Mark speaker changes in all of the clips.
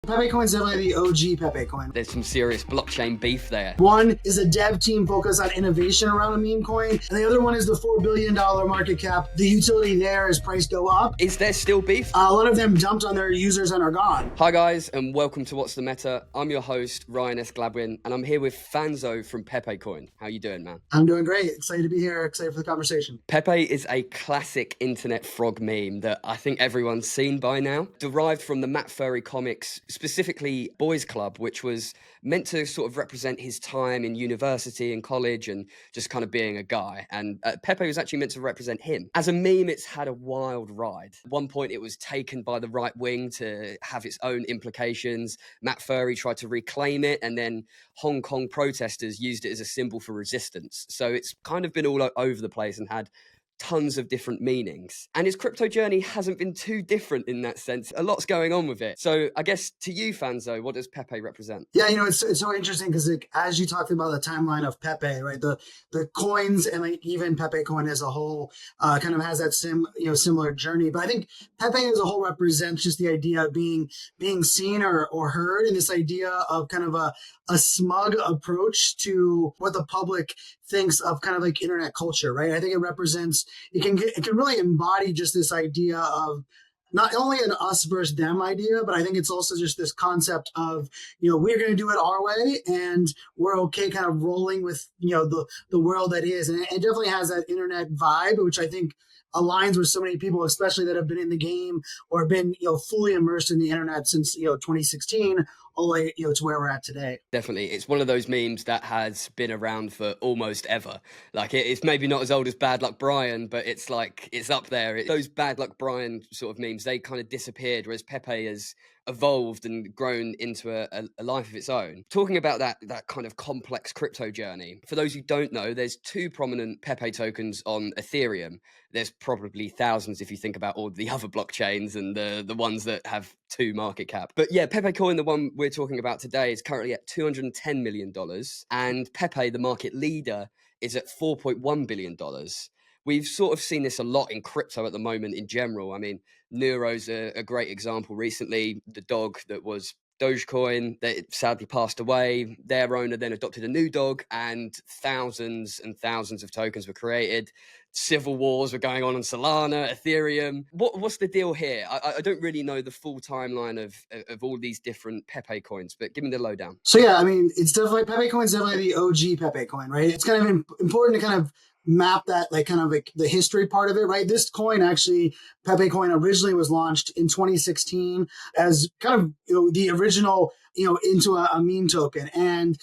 Speaker 1: Pepecoin is definitely the OG Pepecoin.
Speaker 2: There's some serious blockchain beef there.
Speaker 1: One is a dev team focused on innovation around a meme coin, and the other one is the $4 billion market cap. The utility there is price go up.
Speaker 2: Is there still beef?
Speaker 1: A lot of them dumped on their users and are gone.
Speaker 2: Hi guys, and welcome to What's the Meta. I'm your host, Ryan S. Gladwin, and I'm here with Fanzo from Pepecoin. How you doing, man?
Speaker 1: I'm doing great. Excited to be here. Excited for the conversation.
Speaker 2: Pepe is a classic internet frog meme that I think everyone's seen by now. Derived from the Matt Furry comics, specifically Boys Club, which was meant to sort of represent his time in university and college and just kind of being a guy. And Pepe was actually meant to represent him. As a meme, it's had a wild ride. At one point, it was taken by the right wing to have its own implications. Matt Furry tried to reclaim it, and then Hong Kong protesters used it as a symbol for resistance. So it's kind of been all over the place and had tons of different meanings. And his crypto journey hasn't been too different in that sense. A lot's going on with it. So I guess to you, Fanzo, what does Pepe represent?
Speaker 1: Yeah, it's so interesting because as you talked about the timeline of Pepe, right? The coins and like even Pepecoin as a whole kind of has that similar journey. But I think Pepe as a whole represents just the idea of being seen or heard, and this idea of kind of a smug approach to what the public thinks of kind of like internet culture, right? I think it can really embody just this idea of not only an us versus them idea, but I think it's also just this concept of, we're going to do it our way and we're okay kind of rolling with, the world that is. And it definitely has that internet vibe, which I think aligns with so many people, especially that have been in the game or been, fully immersed in the internet since, 2016, all the way, to where we're at today.
Speaker 2: Definitely. It's one of those memes that has been around for almost ever. Like it's maybe not as old as Bad Luck Brian, but it's up there. Those Bad Luck Brian sort of memes, they kind of disappeared, whereas Pepe has evolved and grown into a life of its own. Talking about that kind of complex crypto journey, for those who don't know, there's two prominent Pepe tokens on Ethereum. There's probably thousands if you think about all the other blockchains and the ones that have two market cap. But yeah, Pepecoin, the one we're talking about today, is currently at $210 million. And Pepe, the market leader, is at $4.1 billion. We've sort of seen this a lot in crypto at the moment in general. I mean, Neuro's a great example recently. The dog that was Dogecoin, that sadly passed away. Their owner then adopted a new dog, and thousands of tokens were created. Civil wars were going on Solana, Ethereum. What's the deal here? I don't really know the full timeline of all these different Pepe coins, but give me the lowdown.
Speaker 1: So yeah, I mean, it's definitely Pepecoin's definitely the OG Pepecoin, right? It's kind of important to kind of map that, like kind of like the history part of it, right? This coin actually, Pepecoin originally was launched in 2016 as kind of the original into a meme token, and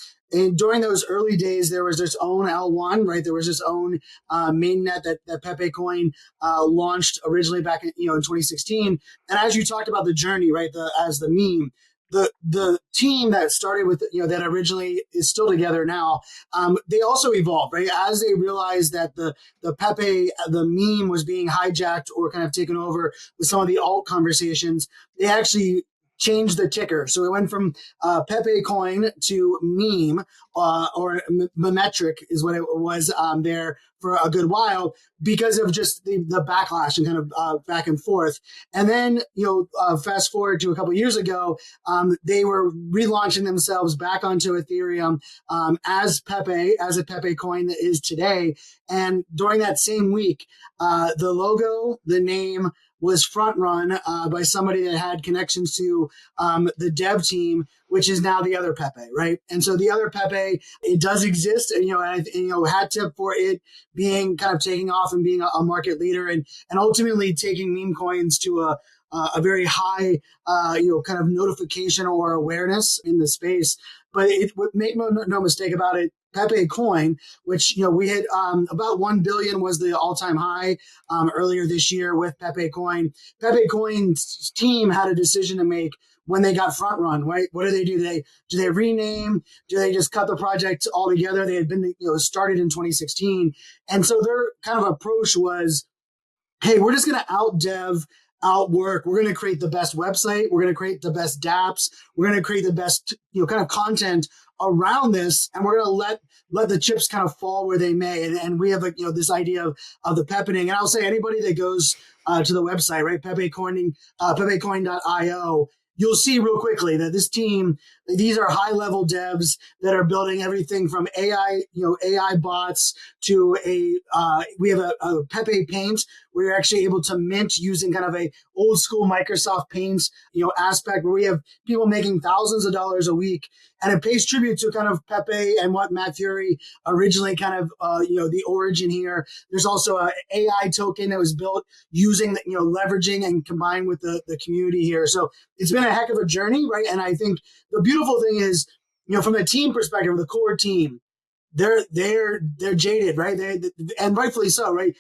Speaker 1: during those early days, there was its own L1, right? There was its own mainnet that Pepecoin launched originally back in 2016. And as you talked about the journey, right, as the meme, the team that started with that originally is still together now. They also evolved, right? As they realized that the Pepe, the meme was being hijacked or kind of taken over with some of the alt conversations, they actually changed the ticker. So it went from Pepecoin to meme, or memetric is what it was there for a good while, because of just the backlash and kind of back and forth. And then, fast forward to a couple of years ago, they were relaunching themselves back onto Ethereum as Pepe, as a Pepe coin that is today. And during that same week, the logo, the name, was front run by somebody that had connections to the dev team, which is now the other Pepe, right? And so the other Pepe, it does exist, and hat tip for it being kind of taking off and being a market leader and ultimately taking meme coins to a very high, kind of notification or awareness in the space. But make no mistake about it, Pepecoin, which we had about 1 billion was the all-time high earlier this year with Pepecoin. Pepecoin's team had a decision to make when they got front run, right? What do? Do they rename? Do they just cut the project altogether? They had been started in 2016, and so their kind of approach was, hey, we're just going to outwork. We're going to create the best website. We're going to create the best dApps. We're going to create the best, kind of content around this, and we're going to let the chips kind of fall where they may. And we have this idea of the pepening. And I'll say anybody that goes to the website, right, Pepecoin.io, you'll see real quickly that this team, these are high level devs that are building everything from AI, AI bots to we have a Pepe Paint where you're actually able to mint using kind of a old school Microsoft Paint, aspect where we have people making thousands of dollars a week. And it pays tribute to kind of Pepe and what Matt Fury originally kind of, the origin here. There's also an AI token that was built using, leveraging and combined with the community here. So it's been a heck of a journey, right? And I think the beautiful thing is, from the team perspective, the core team, they're jaded, right? And rightfully so, right?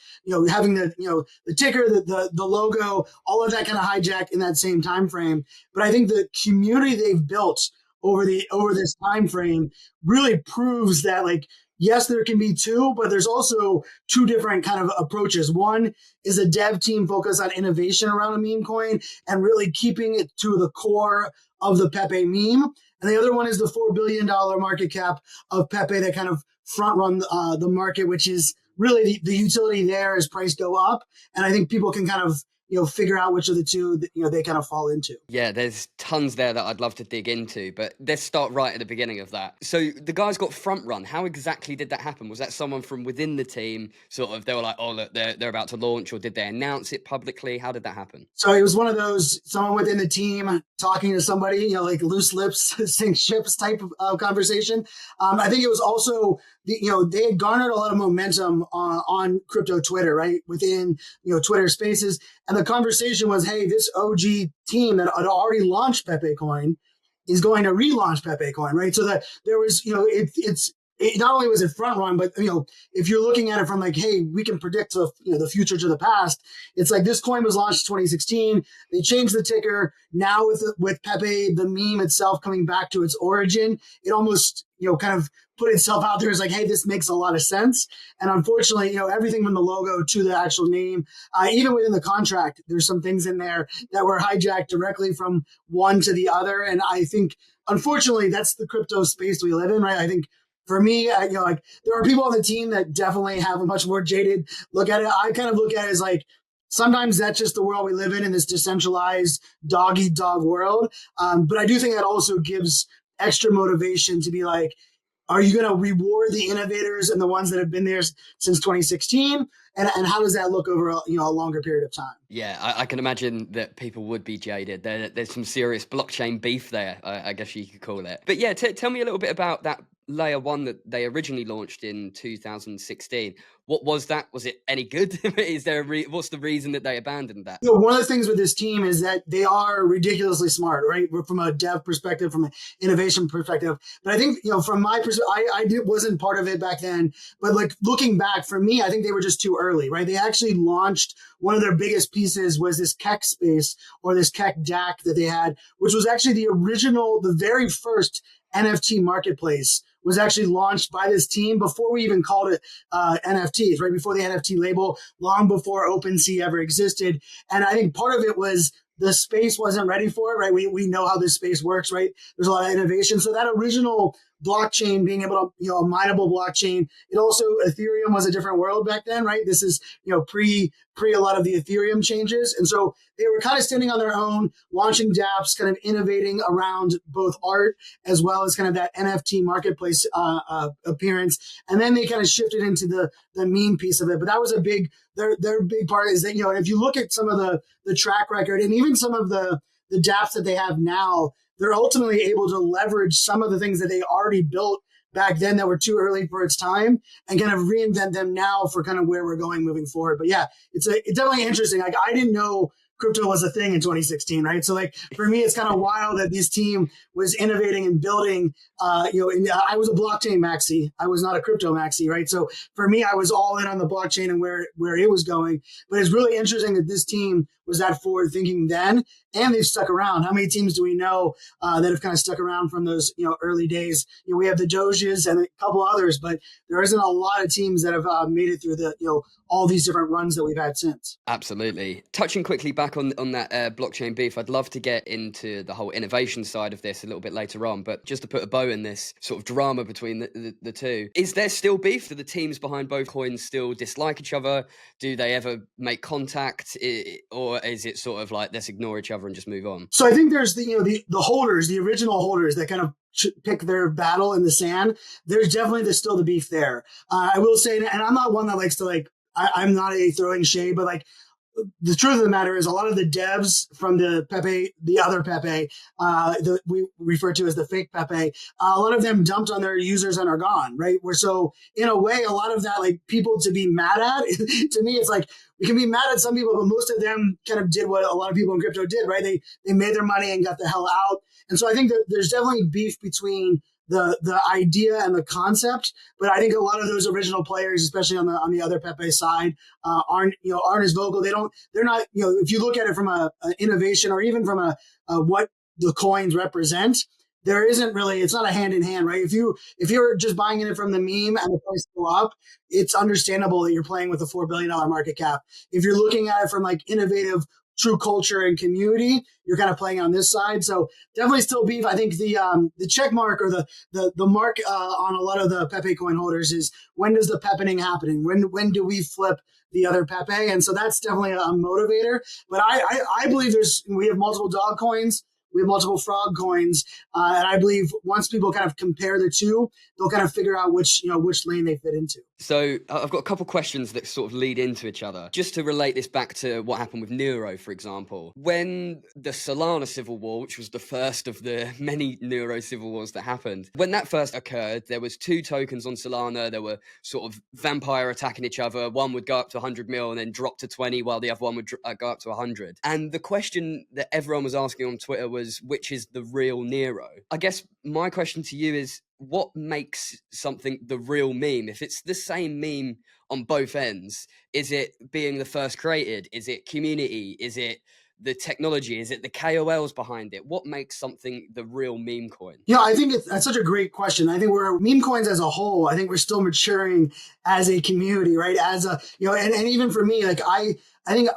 Speaker 1: Having the ticker, the logo, all of that kind of hijacked in that same time frame. But I think the community they've built over this time frame really proves that, like, yes, there can be two, but there's also two different kind of approaches. One is a dev team focused on innovation around a meme coin and really keeping it to the core of the Pepe meme. And the other one is the $4 billion market cap of Pepe that kind of front run the market, which is really the utility there as price go up. And I think people can kind of, figure out which of the two, they kind of fall into.
Speaker 2: Yeah, there's tons there that I'd love to dig into, but let's start right at the beginning of that. So the guys got front run. How exactly did that happen? Was that someone from within the team, sort of, they were like, oh, look, they're about to launch, or did they announce it publicly? How did that happen?
Speaker 1: So it was one of those, someone within the team talking to somebody, like loose lips, sink ships type of conversation. I think it was also, they had garnered a lot of momentum on crypto Twitter, right? Within, Twitter spaces. And the conversation was, hey, this OG team that had already launched Pepecoin is going to relaunch Pepecoin, right? So that there was, it not only was it front run, but if you're looking at it from like, hey, we can predict the future to the past. It's like this coin was launched in 2016. They changed the ticker. Now with Pepe, the meme itself coming back to its origin, it almost kind of put itself out there as like, hey, this makes a lot of sense. And unfortunately, everything from the logo to the actual name, even within the contract, there's some things in there that were hijacked directly from one to the other. And I think, unfortunately, that's the crypto space we live in, right? I think for me, like there are people on the team that definitely have a much more jaded look at it. I kind of look at it as like, sometimes that's just the world we live in this decentralized dog eat dog world. But I do think that also gives extra motivation to be like, are you going to reward the innovators and the ones that have been there since 2016? And how does that look over a longer period of time?
Speaker 2: Yeah, I can imagine that people would be jaded. There's some serious blockchain beef there, I guess you could call it. But yeah, tell me a little bit about that layer one that they originally launched in 2016. What was that? Was it any good? Is there what's the reason that they abandoned that?
Speaker 1: One of the things with this team is that they are ridiculously smart, right? From a dev perspective, from an innovation perspective. But I think, from my perspective, wasn't part of it back then. But like looking back, for me, I think they were just too early, right? They actually launched, one of their biggest pieces was this Keck space, or this Keck DAC that they had, which was actually the very first NFT marketplace was actually launched by this team before we even called it NFTs, right? Before the NFT label, long before OpenSea ever existed. And I think part of it was the space wasn't ready for it, right? We know how this space works, right? There's a lot of innovation. So that original blockchain, being able to, a mineable blockchain, it also, Ethereum was a different world back then, right? This is, pre a lot of the Ethereum changes. And so they were kind of standing on their own, launching dApps, kind of innovating around both art as well as kind of that NFT marketplace appearance. And then they kind of shifted into the meme piece of it. But that was their big part is that, if you look at some of the track record and even some of the dApps that they have now, they're ultimately able to leverage some of the things that they already built back then that were too early for its time and kind of reinvent them now for kind of where we're going moving forward. But yeah, it's definitely interesting. Like I didn't know crypto was a thing in 2016, right? So like for me, it's kind of wild that this team was innovating and building. I was a blockchain maxi. I was not a crypto maxi, right? So for me, I was all in on the blockchain and where it was going. But it's really interesting that this team was that forward thinking then, and they've stuck around. How many teams do we know that have kind of stuck around from those early days? We have the Doges and a couple others, but there isn't a lot of teams that have made it through the all these different runs that we've had since.
Speaker 2: Absolutely. Touching quickly back on that blockchain beef, I'd love to get into the whole innovation side of this a little bit later on, but just to put a bow in this sort of drama between the two, is there still beef? Do the teams behind both coins still dislike each other? Do they ever make contact? Or or is it sort of like let's ignore each other and just move on?
Speaker 1: So I think there's the holders, the original holders that kind of pick their battle in the sand. There's definitely still the beef there. I will say, and I'm not one that likes to I'm not a throwing shade, but like the truth of the matter is a lot of the devs from the Pepe, the other Pepe, we refer to as the fake Pepe, a lot of them dumped on their users and are gone, right? So in a way, a lot of that, like people to be mad at, to me, it's like, we can be mad at some people, but most of them kind of did what a lot of people in crypto did, right? They made their money and got the hell out. And so I think that there's definitely beef between the idea and the concept, but I think a lot of those original players, especially on the other Pepe side, aren't as vocal. They're not, if you look at it from a innovation or even from a what the coins represent, there isn't really, it's not a hand in hand, right? If you're just buying it from the meme and the price go up, it's understandable that you're playing with a $4 billion market cap. If you're looking at it from like innovative true culture and community, you're kind of playing on this side. So definitely still beef. I think the check mark or the mark on a lot of the Pepe coin holders is, when does the pepening happening? When do we flip the other Pepe? And so that's definitely a motivator. But I believe we have multiple dog coins. We have multiple frog coins, and I believe once people kind of compare the two, they'll kind of figure out which lane they fit into.
Speaker 2: So I've got a couple questions that sort of lead into each other. Just to relate this back to what happened with Neuro, for example. When the Solana Civil War, which was the first of the many Neuro Civil Wars that happened, when that first occurred, there was 2 tokens on Solana. There were sort of vampire attacking each other. One would go up to 100 mil and then drop to 20, while the other one would go up to 100. And the question that everyone was asking on Twitter was, which is the real Nero? I guess my question to you is, what makes something the real meme? If it's the same meme on both ends, is it being the first created? Is it community? Is it the technology? Is it the KOLs behind it? What makes something the real meme coin?
Speaker 1: Yeah, I think that's such a great question. I think we're meme coins as a whole. I think we're still maturing as a community, right? As a, and even for me, like I think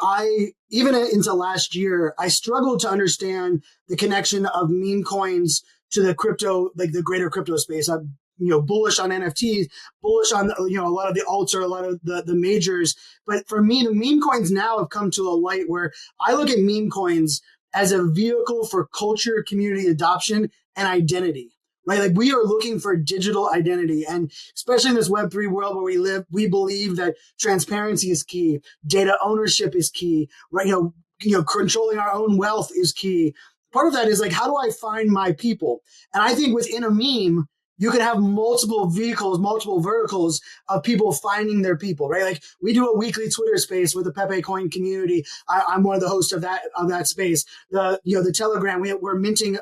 Speaker 1: even into last year, I struggled to understand the connection of meme coins to the crypto, like the greater crypto space. I'm, bullish on NFTs, bullish on, a lot of the alts or a lot of the majors. But for me, the meme coins now have come to a light where I look at meme coins as a vehicle for culture, community adoption, and identity, right? Like we are looking for digital identity. And especially in this Web3 world where we live, we believe that transparency is key. Data ownership is key, right? Controlling our own wealth is key. Part of that is like, how do I find my people? And I think within a meme, you can have multiple vehicles, multiple verticals of people finding their people, right? Like we do a weekly Twitter space with the Pepecoin community. I'm one of the hosts of that space. The Telegram, we're minting,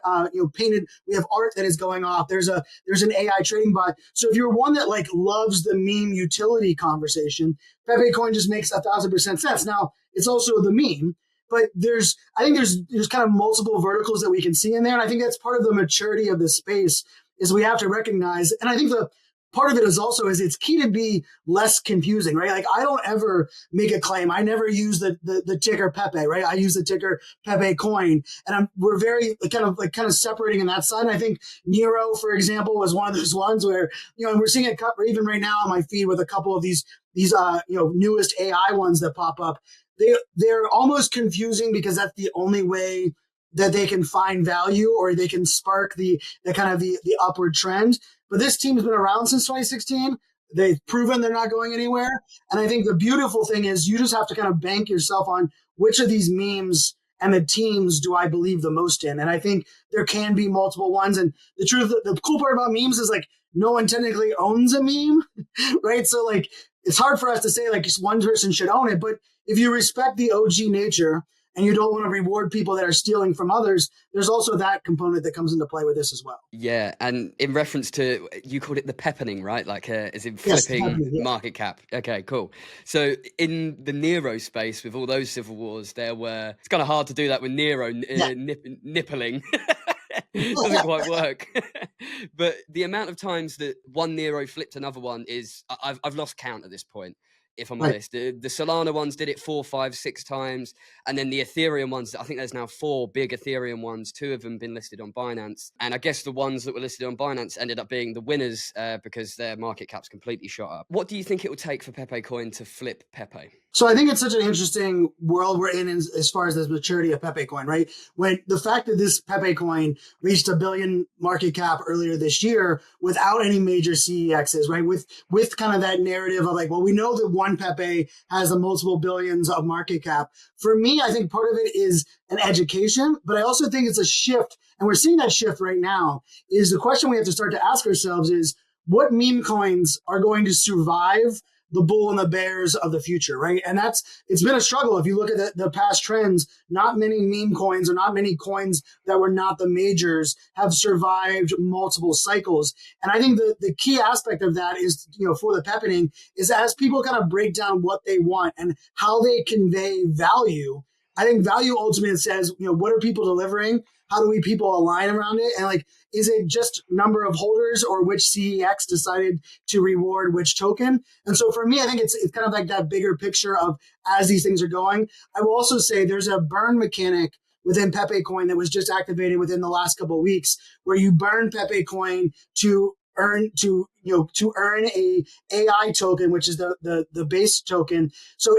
Speaker 1: painted. We have art that is going off. There's an AI trading bot. So if you're one that like loves the meme utility conversation, Pepecoin just makes 1,000% sense. Now it's also the meme. But I think there's kind of multiple verticals that we can see in there. And I think that's part of the maturity of the space, is we have to recognize, and I think the part of it is also is it's key to be less confusing, right? Like I don't ever make a claim. I never use the ticker Pepe, right? I use the ticker Pepe coin, and we're very kind of separating in that side. And I think Nero, for example, was one of those ones where, and we're seeing it even right now on my feed with a couple of these newest AI ones that pop up. They're almost confusing because that's the only way that they can find value or they can spark the kind of the upward trend. But this team's been around since 2016. They've proven they're not going anywhere. And I think the beautiful thing is you just have to kind of bank yourself on which of these memes and the teams do I believe the most in. And I think there can be multiple ones. And the cool part about memes is like no one technically owns a meme, right? So like it's hard for us to say like just one person should own it. But if you respect the OG nature and you don't want to reward people that are stealing from others, there's also that component that comes into play with this as well.
Speaker 2: Yeah, and in reference to, you called it the peppening, right? Like, as in flipping market cap. Okay, cool. So in the Nero space, with all those civil wars, it's kind of hard to do that with Nero nippling. Doesn't quite work. But the amount of times that one Nero flipped another one I've lost count at this point. if I'm
Speaker 1: Right.
Speaker 2: honest. The Solana ones did it 4, 5, 6 times. And then the Ethereum ones, I think there's now 4 big Ethereum ones. 2 of them been listed on Binance. And I guess the ones that were listed on Binance ended up being the winners because their market caps completely shot up. What do you think it will take for Pepecoin to flip Pepe?
Speaker 1: So I think it's such an interesting world we're in as far as the maturity of Pepecoin, right? When the fact that this Pepecoin reached $1 billion market cap earlier this year without any major CEXs, right? With kind of that narrative of like, well, we know that one Pepe has a multiple billions of market cap. For me, I think part of it is an education, but I also think it's a shift, and we're seeing that shift right now. Is the question we have to start to ask ourselves is what meme coins are going to survive the bull and the bears of the future, right? And it's been a struggle. If you look at the past trends, not many meme coins or not many coins that were not the majors have survived multiple cycles. And I think the key aspect of that is, for the peppening is as people kind of break down what they want and how they convey value. I think value ultimately says, what are people delivering? How do we people align around it? And like, is it just number of holders or which CEX decided to reward which token? And so for me, I think it's kind of like that bigger picture of as these things are going. I will also say there's a burn mechanic within Pepecoin that was just activated within the last couple of weeks where you burn Pepecoin to earn a AI token, which is the base token. So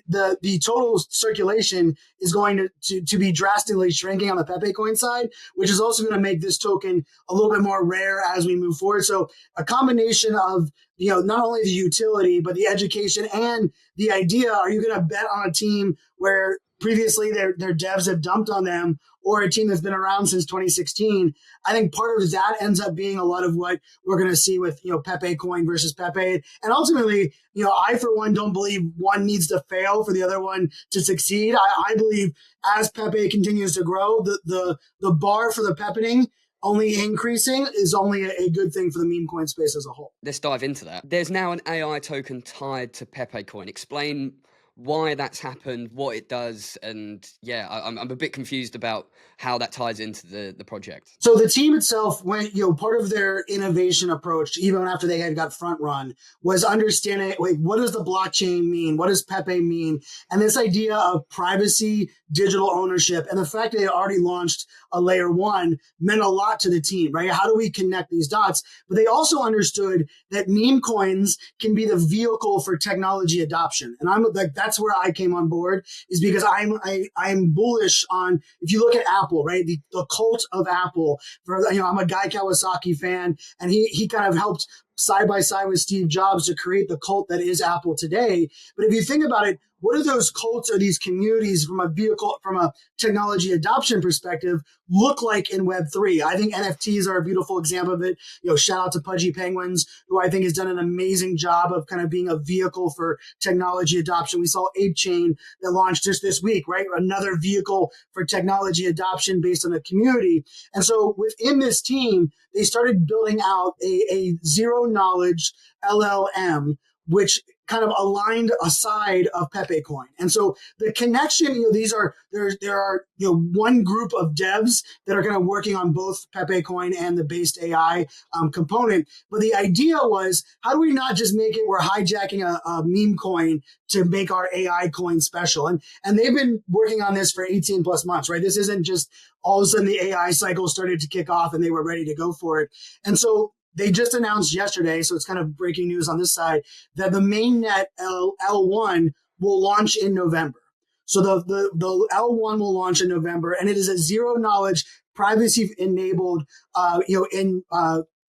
Speaker 1: the total circulation is going to be drastically shrinking on the Pepecoin side, which is also going to make this token a little bit more rare as we move forward. So a combination of not only the utility but the education and the idea: are you going to bet on a team where previously their devs have dumped on them, or a team that's been around since 2016? I think part of that ends up being a lot of what we're going to see with Pepecoin versus Pepe. And ultimately, I for one don't believe one needs to fail for the other one to succeed. I believe as Pepe continues to grow, the bar for the peppening only increasing is only a good thing for the meme coin space as a whole.
Speaker 2: Let's dive into that. There's now an AI token tied to Pepecoin. Explain why that's happened, what it does, and I'm a bit confused about how that ties into the project.
Speaker 1: So the team itself went, part of their innovation approach, even after they had got front run, was understanding, like, what does the blockchain mean? What does Pepe mean? And this idea of privacy, digital ownership, and the fact that they already launched a layer 1 meant a lot to the team, right? How do we connect these dots? But they also understood that meme coins can be the vehicle for technology adoption. And I'm like, that's where I came on board, is because I'm bullish on, if you look at Apple, right? The cult of Apple. I'm a Guy Kawasaki fan, and he kind of helped side by side with Steve Jobs to create the cult that is Apple today. But if you think about it, what do those cults or these communities from a technology adoption perspective look like in Web3? I think NFTs are a beautiful example of it. Shout out to Pudgy Penguins, who I think has done an amazing job of kind of being a vehicle for technology adoption. We saw Ape Chain that launched just this week, right? Another vehicle for technology adoption based on a community. And so within this team, they started building out a zero knowledge LLM, which kind of aligned aside of Pepecoin. And so the connection, there are one group of devs that are kind of working on both Pepecoin and the based AI component. But the idea was, how do we not just make it, we're hijacking a meme coin to make our AI coin special? And they've been working on this for 18 plus months, right? This isn't just all of a sudden the AI cycle started to kick off and they were ready to go for it. And so they just announced yesterday, so it's kind of breaking news on this side, that the mainnet L1 will launch in November. So the L1 will launch in November, and it is a zero knowledge, privacy enabled,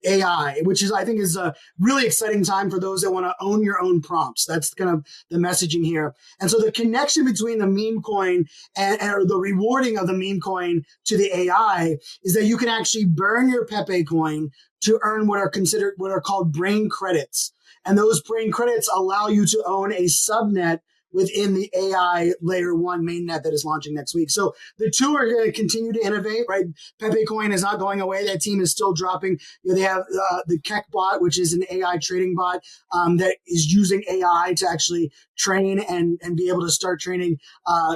Speaker 1: AI, which is, I think, is a really exciting time for those that want to own your own prompts. That's kind of the messaging here. And so the connection between the meme coin and or the rewarding of the meme coin to the AI is that you can actually burn your Pepe coin to earn what are called brain credits. And those brain credits allow you to own a subnet within the AI layer 1 mainnet that is launching next week. So the two are going to continue to innovate, right? Pepecoin is not going away. That team is still dropping. They have the Keck bot, which is an AI trading bot that is using AI to actually train and be able to start training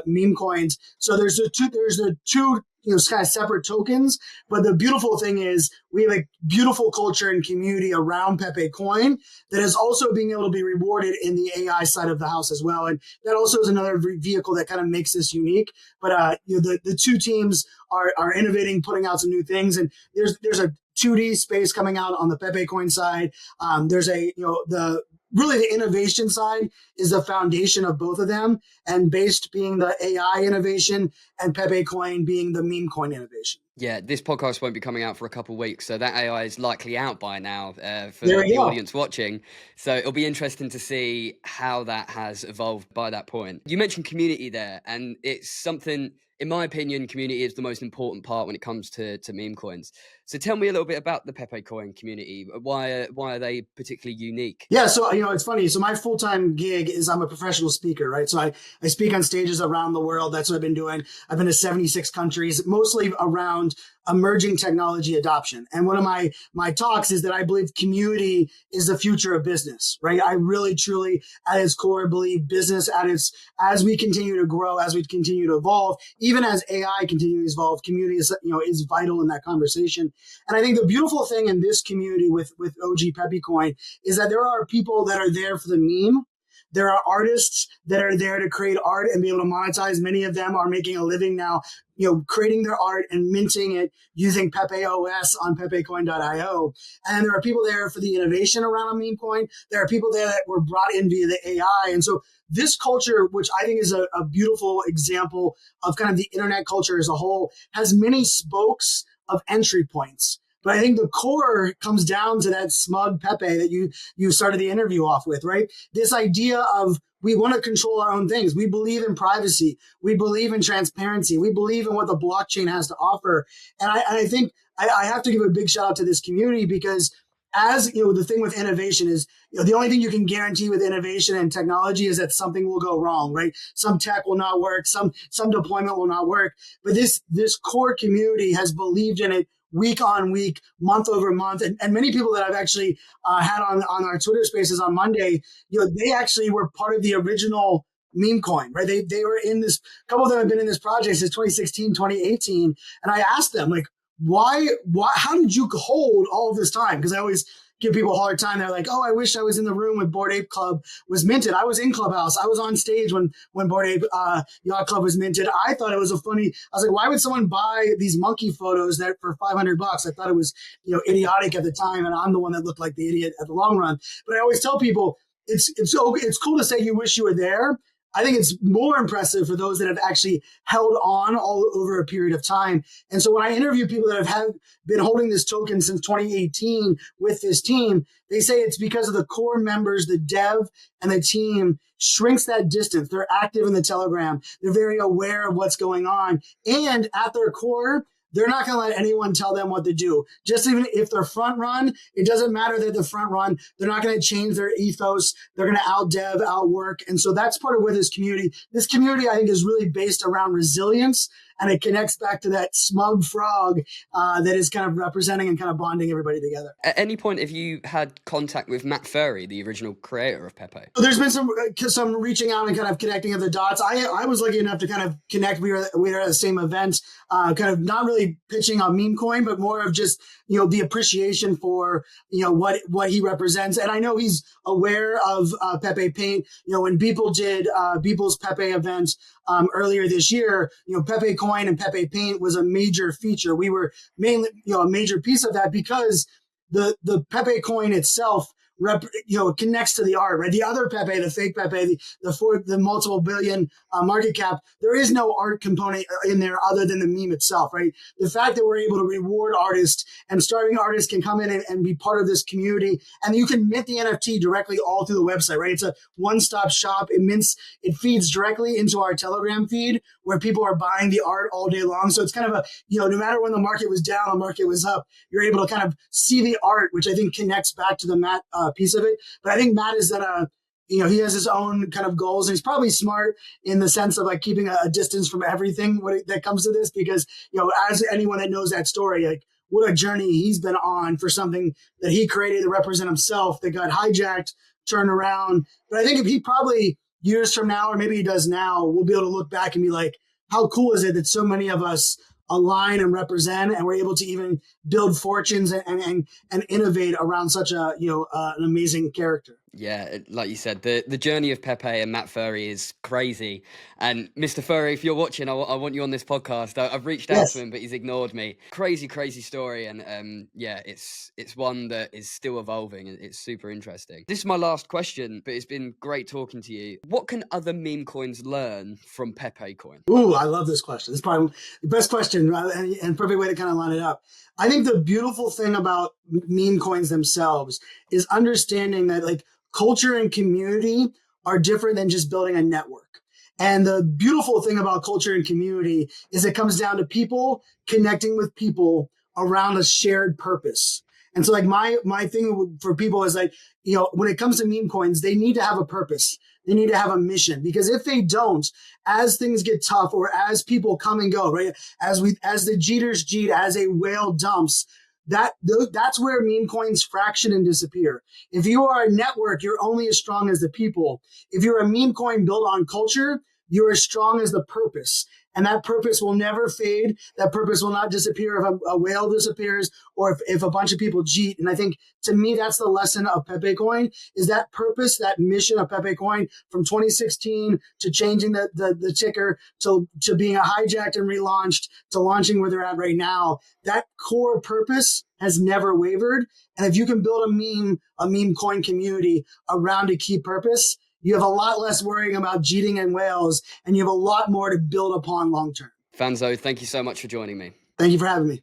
Speaker 1: meme coins. So there's the two kind of separate tokens. But the beautiful thing is we have a beautiful culture and community around Pepecoin that is also being able to be rewarded in the AI side of the house as well. And that also is another vehicle that kind of makes this unique. But the two teams are innovating, putting out some new things. And there's a 2D space coming out on the Pepecoin side. There's the innovation side is the foundation of both of them, and based being the AI innovation and Pepecoin being the meme coin innovation.
Speaker 2: Yeah, this podcast won't be coming out for a couple of weeks, so that AI is likely out by now for
Speaker 1: There we
Speaker 2: the
Speaker 1: go.
Speaker 2: audience watching. So it'll be interesting to see how that has evolved by that point. You mentioned community there, and it's something, in my opinion, community is the most important part when it comes to meme coins. So tell me a little bit about the Pepecoin community. Why are they particularly unique?
Speaker 1: Yeah, so it's funny. So my full-time gig is I'm a professional speaker, right? So I speak on stages around the world. That's what I've been doing. I've been to 76 countries, mostly around emerging technology adoption. And one of my talks is that I believe community is the future of business, right? I really truly at its core believe business as we continue to grow, as we continue to evolve, even as AI continues to evolve, community is vital in that conversation. And I think the beautiful thing in this community with OG Pepecoin is that there are people that are there for the meme. There are artists that are there to create art and be able to monetize. Many of them are making a living now, creating their art and minting it using Pepe OS on pepecoin.io. And there are people there for the innovation around a meme coin. There are people there that were brought in via the AI. And so this culture, which I think is a beautiful example of kind of the internet culture as a whole, has many spokes of entry points. But I think the core comes down to that smug Pepe that you started the interview off with, right? This idea of we want to control our own things. We believe in privacy. We believe in transparency. We believe in what the blockchain has to offer. And I think I have to give a big shout out to this community because as the thing with innovation is the only thing you can guarantee with innovation and technology is that something will go wrong, right? Some tech will not work, some deployment will not work. But this core community has believed in it week on week, month over month. And many people that I've actually had on our Twitter spaces on Monday, they actually were part of the original meme coin, right? They were in this, a couple of them have been in this project since 2016, 2018. And I asked them, like, why, how did you hold all of this time? Because I always give people a hard time. They're like, oh, I wish I was in the room when Bored Ape Club was minted. I was in Clubhouse. I was on stage when Bored Ape Yacht Club was minted. I thought it was I was like, why would someone buy these monkey photos that for $500? I thought it was, idiotic at the time. And I'm the one that looked like the idiot at the long run. But I always tell people it's cool to say you wish you were there. I think it's more impressive for those that have actually held on all over a period of time. And so when I interview people that have been holding this token since 2018 with this team, they say it's because of the core members, the dev and the team shrinks that distance. They're active in the Telegram. They're very aware of what's going on. And at their core, they're not going to let anyone tell them what to do. Just even if they're front run, it doesn't matter that the front run. They're not going to change their ethos. They're going to out dev, outwork. And so that's part of where this community, I think, is really based around resilience. And it connects back to that smug frog that is kind of representing and kind of bonding everybody together.
Speaker 2: At any point, have you had contact with Matt Furry, the original creator of Pepe?
Speaker 1: So there's been some reaching out and kind of connecting of the dots. I was lucky enough to kind of connect. We were at the same event, kind of not really pitching a meme coin, but more of just the appreciation for what he represents. And I know he's aware of Pepe Paint. When Beeple did Beeple's Pepe event earlier this year, Pepe Coin and Pepe Paint was a major feature. We were mainly a major piece of that because the Pepe Coin itself connects to the art, right? The other Pepe, the fake Pepe, the multiple billion market cap, there is no art component in there other than the meme itself, right? The fact that we're able to reward artists and starting artists can come in and be part of this community, and you can mint the NFT directly all through the website, right? It's a one-stop shop. It feeds directly into our Telegram feed where people are buying the art all day long. So it's kind of no matter when the market was down, the market was up, you're able to kind of see the art, which I think connects back to the Matt piece of it. But I think Matt is that he has his own kind of goals, and he's probably smart in the sense of like keeping a distance from everything that comes to this, because as anyone that knows that story, like what a journey he's been on for something that he created to represent himself that got hijacked, turned around. But I think if he probably years from now, or maybe he does now, we'll be able to look back and be like, how cool is it that so many of us align and represent, and we're able to even build fortunes and innovate around such a an amazing character.
Speaker 2: Yeah, like you said, the journey of Pepe and Matt Furry is crazy. And Mr. Furry, if you're watching, I want you on this podcast. I've reached out to
Speaker 1: Yes.
Speaker 2: him, but he's ignored me. Crazy story. And yeah, it's one that is still evolving, and it's super interesting. This is my last question, but it's been great talking to you. What can other meme coins learn from Pepecoin?
Speaker 1: Ooh, I love this question. It's probably the best question and perfect way to kind of line it up. I think the beautiful thing about meme coins themselves is understanding that like culture and community are different than just building a network. And the beautiful thing about culture and community is it comes down to people connecting with people around a shared purpose. And so like my thing for people is like, when it comes to meme coins, they need to have a purpose. They need to have a mission, because if they don't, as things get tough or as people come and go, right? As the Jeters jeet, as a whale dumps, that's where meme coins fraction and disappear. If you are a network, you're only as strong as the people. If you're a meme coin built on culture, you're as strong as the purpose. And that purpose will never fade. That purpose will not disappear if a whale disappears or if a bunch of people cheat. And I think, to me, that's the lesson of Pepecoin, is that purpose, that mission of Pepecoin from 2016 to changing the ticker to being a hijacked and relaunched to launching where they're at right now. That core purpose has never wavered. And if you can build a meme coin community around a key purpose, you have a lot less worrying about cheating and whales, and you have a lot more to build upon long term.
Speaker 2: Fanzo, thank you so much for joining me.
Speaker 1: Thank you for having me.